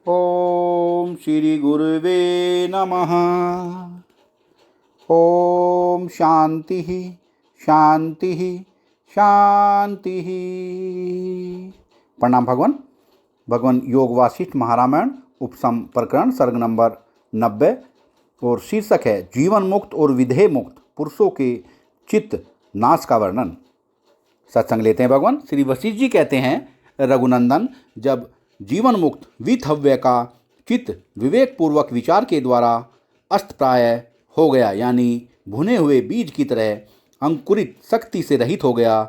ओम श्री गुरुवे नमः। ओम शांति शांति शांति। प्रणाम भगवान। भगवान योग वासिष्ठ महारामायण उपसम प्रकरण सर्ग नंबर 90 और शीर्षक है जीवन मुक्त और विधेय मुक्त पुरुषों के चित्त नाश का वर्णन। सत्संग लेते हैं। भगवान श्री वशिष्ठ जी कहते हैं, रघुनंदन, जब जीवन मुक्त विधव्य का चित्त विवेक पूर्वक विचार के द्वारा अस्तप्राय हो गया, यानी भुने हुए बीज की तरह अंकुरित शक्ति से रहित हो गया,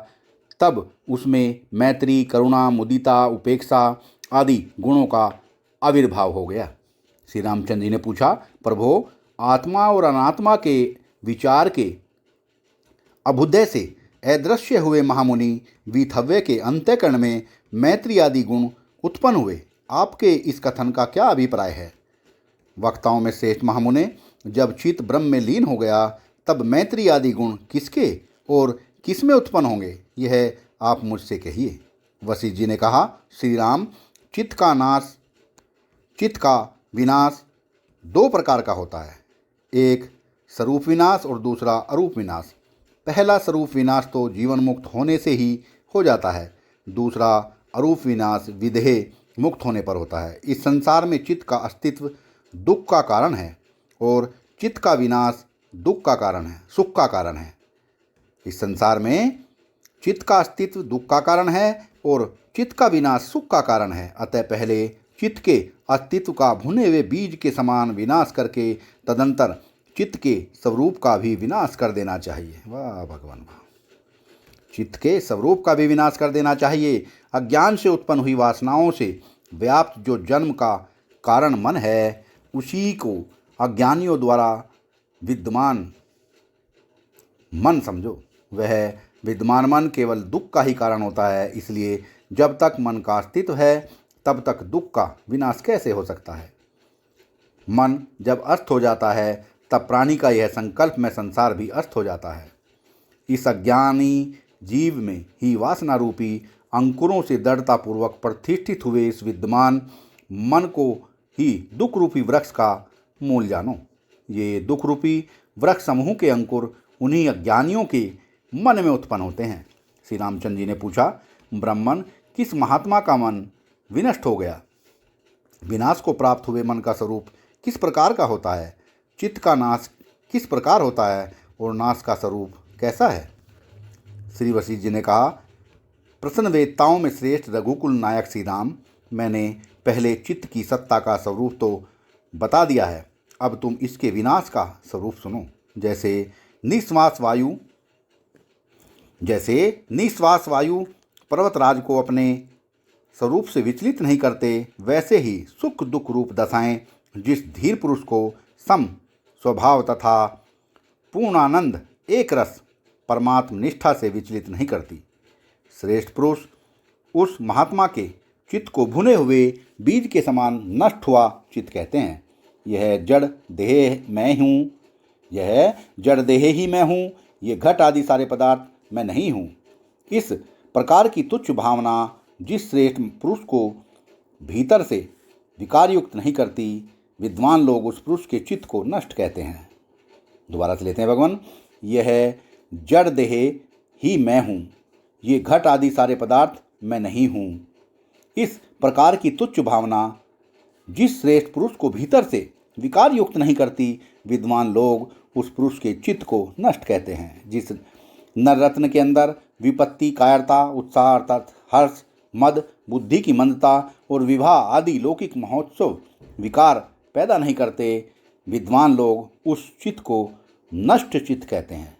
तब उसमें मैत्री, करुणा, मुदिता, उपेक्षा आदि गुणों का आविर्भाव हो गया। श्री रामचंद्र जी ने पूछा, प्रभो, आत्मा और अनात्मा के विचार के अभुदय से अदृश्य हुए महामुनि वीथव्य के अंतःकरण में मैत्री आदि गुण उत्पन्न हुए। आपके इस कथन का क्या अभिप्राय है? वक्ताओं में श्रेष्ठ महामुने, जब चित्त ब्रह्म में लीन हो गया, तब मैत्री आदि गुण किसके और किस में उत्पन्न होंगे, यह आप मुझसे कहिए। वशिष्ठ जी ने कहा, श्री राम, चित्त का विनाश दो प्रकार का होता है, एक स्वरूप विनाश और दूसरा अरूप विनाश। पहला स्वरूप विनाश तो जीवन मुक्त होने से ही हो जाता है, दूसरा अरूप विनाश विधेय मुक्त होने पर होता है। इस संसार में चित्त का अस्तित्व दुख का कारण है और चित्त का विनाश दुख का कारण है, सुख का कारण है। इस संसार में चित्त का अस्तित्व दुख का कारण है और चित्त का विनाश सुख का कारण है। अतः पहले चित्त के अस्तित्व का भुने हुए बीज के समान विनाश करके तदंतर चित्त के स्वरूप का भी विनाश कर देना चाहिए। वाह भगवान वाह! चित्त के स्वरूप का भी विनाश कर देना चाहिए। अज्ञान से उत्पन्न हुई वासनाओं से व्याप्त जो जन्म का कारण मन है, उसी को अज्ञानियों द्वारा विद्यमान मन समझो। वह विद्यमान मन केवल दुख का ही कारण होता है। इसलिए जब तक मन का अस्तित्व है, तब तक दुख का विनाश कैसे हो सकता है? मन जब अस्त हो जाता है, तब प्राणी का यह संकल्प में संसार भी अस्त हो जाता है। इस अज्ञानी जीव में ही वासना रूपी अंकुरों से दृढ़तापूर्वक प्रतिष्ठित हुए इस विद्यमान मन को ही दुख रूपी वृक्ष का मूल जानो। ये दुख रूपी वृक्ष समूह के अंकुर उन्हीं अज्ञानियों के मन में उत्पन्न होते हैं। श्री रामचंद्र जी ने पूछा, ब्राह्मण, किस महात्मा का मन विनष्ट हो गया? विनाश को प्राप्त हुए मन का स्वरूप किस प्रकार का होता है? चित्त का नाश किस प्रकार होता है और नाश का स्वरूप कैसा है? श्री वशिष्ठ जी ने कहा, प्रसन्न वेदताओं में श्रेष्ठ रघुकुल नायक श्री राम, मैंने पहले चित्त की सत्ता का स्वरूप तो बता दिया है, अब तुम इसके विनाश का स्वरूप सुनो। जैसे निश्वास वायु पर्वतराज को अपने स्वरूप से विचलित नहीं करते, वैसे ही सुख दुख रूप दशाएं जिस धीर पुरुष को सम स्वभाव तथा पूर्णानंद एक रस परमात्म निष्ठा से विचलित नहीं करती। श्रेष्ठ पुरुष उस महात्मा के चित्त को भुने हुए बीज के समान नष्ट हुआ चित्त कहते हैं। यह जड़ देह ही मैं हूँ, ये घट आदि सारे पदार्थ मैं नहीं हूँ। इस प्रकार की तुच्छ भावना जिस श्रेष्ठ पुरुष को भीतर से विकारयुक्त नहीं करती, विद्वान लोग उस पुरुष के चित्त को नष्ट कहते हैं। दोबारा से लेते हैं भगवान, यह जड़ देह ही मैं हूँ, ये घट आदि सारे पदार्थ मैं नहीं हूँ। इस प्रकार की तुच्छ भावना जिस श्रेष्ठ पुरुष को भीतर से विकार युक्त नहीं करती, विद्वान लोग उस पुरुष के चित्त को नष्ट कहते हैं। जिस नर रत्न के अंदर विपत्ति, कायरता, उत्साह अर्थात हर्ष, मद, बुद्धि की मंदता और विवाह आदि लौकिक महोत्सव विकार पैदा नहीं करते, विद्वान लोग उस चित्त को नष्ट चित्त कहते हैं।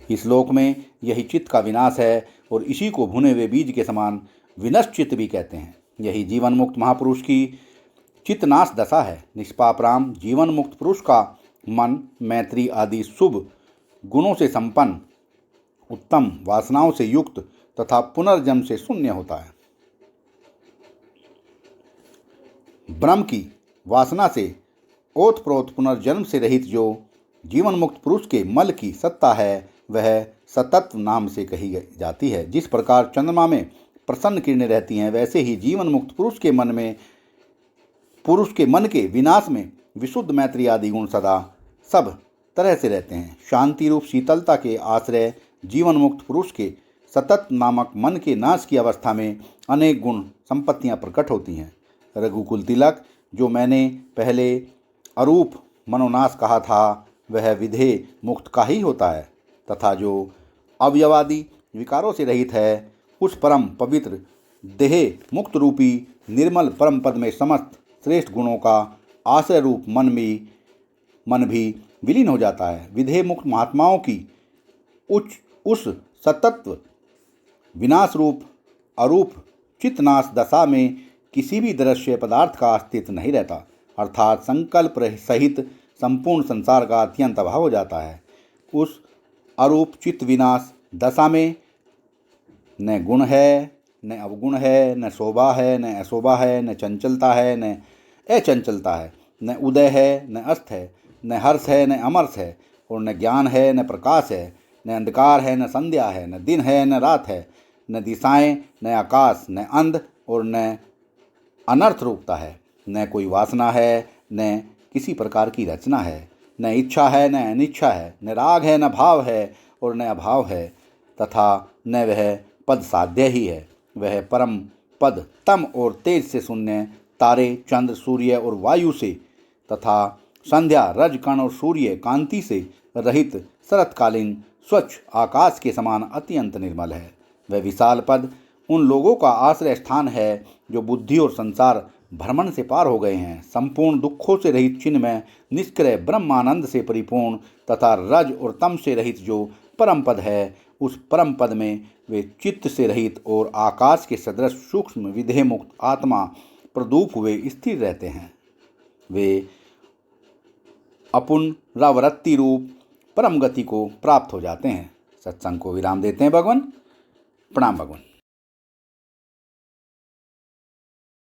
इस लोक में यही चित्त का विनाश है और इसी को भुने हुए बीज के समान विनष्ट चित्त भी कहते हैं। यही जीवन मुक्त महापुरुष की चित्तनाश दशा है। निष्पाप राम, जीवन मुक्त पुरुष का मन मैत्री आदि शुभ गुणों से संपन्न, उत्तम वासनाओं से युक्त तथा पुनर्जन्म से शून्य होता है। ब्रह्म की वासना से ओतप्रोत पुनर्जन्म से रहित जो जीवन मुक्त पुरुष के मल की सत्ता है, वह सतत्व नाम से कही जाती है। जिस प्रकार चंद्रमा में प्रसन्न किरणें रहती हैं, वैसे ही जीवन मुक्त पुरुष के मन में पुरुष के मन के विनाश में विशुद्ध मैत्री आदि गुण सदा सब तरह से रहते हैं। शांति रूप शीतलता के आश्रय जीवन मुक्त पुरुष के सतत नामक मन के नाश की अवस्था में अनेक गुण संपत्तियां प्रकट होती हैं। रघुकुल तिलक, जो मैंने पहले अरूप मनोनाश कहा था, वह विधेय मुक्त का ही होता है, तथा जो अवयवादि विकारों से रहित है, उस परम पवित्र देह मुक्त रूपी निर्मल परम पद में समस्त श्रेष्ठ गुणों का आश्रय रूप मन भी विलीन हो जाता है। विधेय मुक्त महात्माओं की उस सतत्व विनाश रूप अरूप चित्तनाश दशा में किसी भी दृश्य पदार्थ का अस्तित्व नहीं रहता, अर्थात संकल्प सहित संपूर्ण संसार का अत्यंत अभाव हो जाता है। उस अरूप चित्त विनाश दशा में न गुण है, न अवगुण है, न शोभा है, न अशोभा है, न चंचलता है, न अचंचलता है, न उदय है, न अस्त है, न हर्ष है, न अमर्ष है, और न ज्ञान है, न प्रकाश है, न अंधकार है, न संध्या है, न दिन है, न रात है, न दिशाएं, न आकाश, न अंध और न अनर्थ रूपता है, न कोई वासना है, न किसी प्रकार की रचना है, न इच्छा है, न अनिच्छा है, न राग है, न भाव है और न अभाव है, तथा न वह पद साध्य ही है। वह परम पद तम और तेज से शून्य, तारे, चंद्र, सूर्य और वायु से तथा संध्या, रज, कण और सूर्य कांति से रहित शरतकालीन स्वच्छ आकाश के समान अत्यंत निर्मल है। वह विशाल पद उन लोगों का आश्रय स्थान है जो बुद्धि और संसार भ्रमण से पार हो गए हैं। संपूर्ण दुखों से रहित चिन्मय निष्क्रय ब्रह्मानंद से परिपूर्ण तथा रज और तम से रहित जो परम पद है, उस परम पद में वे चित्त से रहित और आकाश के सदृश सूक्ष्म विधेय मुक्त आत्मा प्रदूप हुए स्थिर रहते हैं। वे अपुनरावृत्ति रूप परम गति को प्राप्त हो जाते हैं। सत्संग को विराम देते हैं भगवान। प्रणाम भगवान।